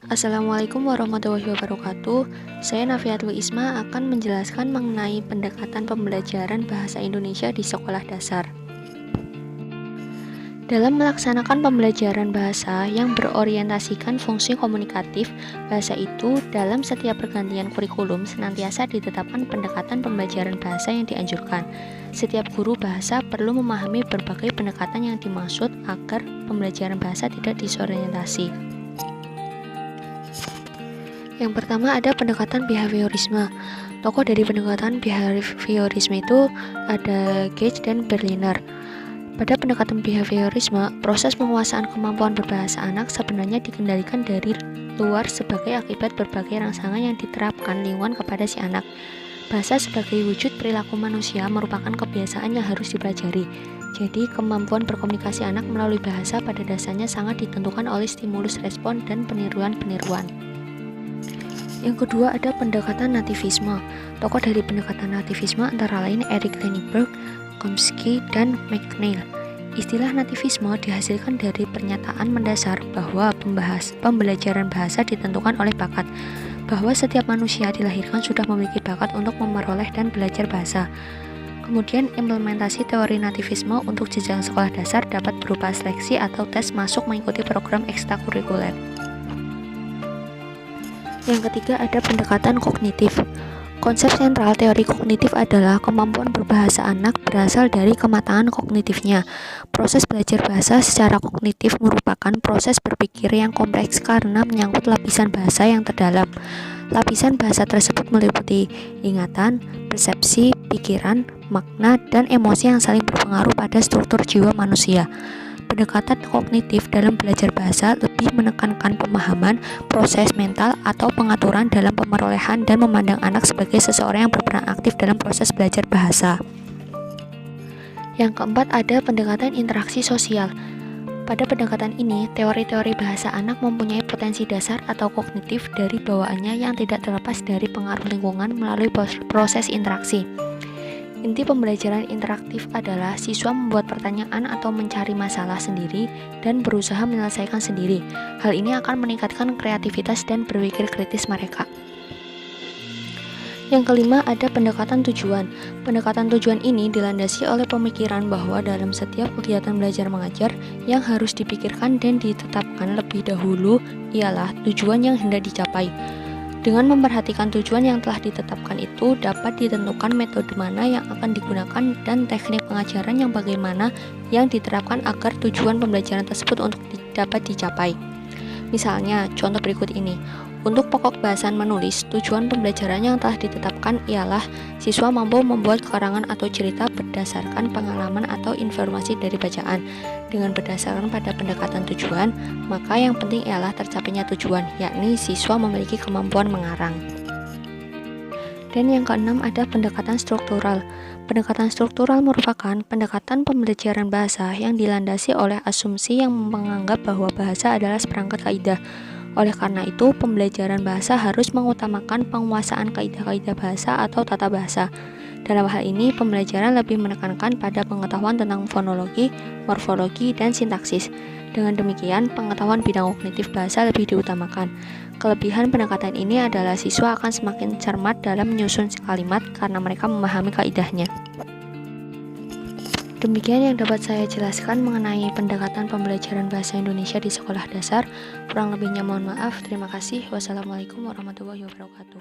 Assalamualaikum warahmatullahi wabarakatuh. Saya Nafiatul Isma akan menjelaskan mengenai pendekatan pembelajaran bahasa Indonesia di sekolah dasar. Dalam melaksanakan pembelajaran bahasa yang berorientasikan fungsi komunikatif, bahasa itu dalam setiap pergantian kurikulum senantiasa ditetapkan pendekatan pembelajaran bahasa yang dianjurkan. Setiap guru bahasa perlu memahami berbagai pendekatan yang dimaksud agar pembelajaran bahasa tidak disorientasi. Yang pertama ada pendekatan behaviorisme. Tokoh dari pendekatan behaviorisme itu ada Gage dan Berliner. Pada pendekatan behaviorisme, proses penguasaan kemampuan berbahasa anak sebenarnya dikendalikan dari luar sebagai akibat berbagai rangsangan yang diterapkan lingkungan kepada si anak. Bahasa sebagai wujud perilaku manusia merupakan kebiasaan yang harus dipelajari. Jadi, kemampuan berkomunikasi anak melalui bahasa pada dasarnya sangat ditentukan oleh stimulus respon dan peniruan-peniruan. Yang kedua ada pendekatan nativisme. Tokoh dari pendekatan nativisme antara lain Eric Lenneberg, Chomsky, dan McNeill. Istilah nativisme dihasilkan dari pernyataan mendasar bahwa pembelajaran bahasa ditentukan oleh bakat, bahwa setiap manusia dilahirkan sudah memiliki bakat untuk memperoleh dan belajar bahasa. Kemudian implementasi teori nativisme untuk jenjang sekolah dasar dapat berupa seleksi atau tes masuk mengikuti program ekstrakurikuler. Yang ketiga ada pendekatan kognitif. Konsep sentral teori kognitif adalah kemampuan berbahasa anak berasal dari kematangan kognitifnya. Proses belajar bahasa secara kognitif merupakan proses berpikir yang kompleks karena menyangkut lapisan bahasa yang terdalam. Lapisan bahasa tersebut meliputi ingatan, persepsi, pikiran, makna, dan emosi yang saling berpengaruh pada struktur jiwa manusia. Pendekatan kognitif dalam belajar bahasa lebih menekankan pemahaman, proses mental, atau pengaturan dalam pemerolehan dan memandang anak sebagai seseorang yang berperan aktif dalam proses belajar bahasa. Yang keempat ada pendekatan interaksi sosial. Pada pendekatan ini, teori-teori bahasa anak mempunyai potensi dasar atau kognitif dari bawaannya yang tidak terlepas dari pengaruh lingkungan melalui proses interaksi. Inti pembelajaran interaktif adalah siswa membuat pertanyaan atau mencari masalah sendiri dan berusaha menyelesaikan sendiri. Hal ini akan meningkatkan kreativitas dan berpikir kritis mereka. Yang kelima ada pendekatan tujuan. Pendekatan tujuan ini dilandasi oleh pemikiran bahwa dalam setiap kegiatan belajar mengajar yang harus dipikirkan dan ditetapkan lebih dahulu ialah tujuan yang hendak dicapai. Dengan memperhatikan tujuan yang telah ditetapkan itu, dapat ditentukan metode mana yang akan digunakan dan teknik pengajaran yang bagaimana yang diterapkan agar tujuan pembelajaran tersebut dapat dicapai. Misalnya, contoh berikut ini. Untuk pokok bahasan menulis, tujuan pembelajaran yang telah ditetapkan ialah siswa mampu membuat keterangan atau cerita berdasarkan pengalaman atau informasi dari bacaan. Dengan berdasarkan pada pendekatan tujuan, maka yang penting ialah tercapainya tujuan, yakni siswa memiliki kemampuan mengarang. Dan yang keenam ada pendekatan struktural. Pendekatan struktural merupakan pendekatan pembelajaran bahasa yang dilandasi oleh asumsi yang menganggap bahwa bahasa adalah seperangkat kaidah. Oleh karena itu, pembelajaran bahasa harus mengutamakan penguasaan kaidah-kaidah bahasa atau tata bahasa. Dalam hal ini, pembelajaran lebih menekankan pada pengetahuan tentang fonologi, morfologi, dan sintaksis. Dengan demikian, pengetahuan bidang kognitif bahasa lebih diutamakan. Kelebihan pendekatan ini adalah siswa akan semakin cermat dalam menyusun kalimat karena mereka memahami kaidahnya. Demikian yang dapat saya jelaskan mengenai pendekatan pembelajaran bahasa Indonesia di sekolah dasar. Kurang lebihnya mohon maaf. Terima kasih. Wassalamualaikum warahmatullahi wabarakatuh.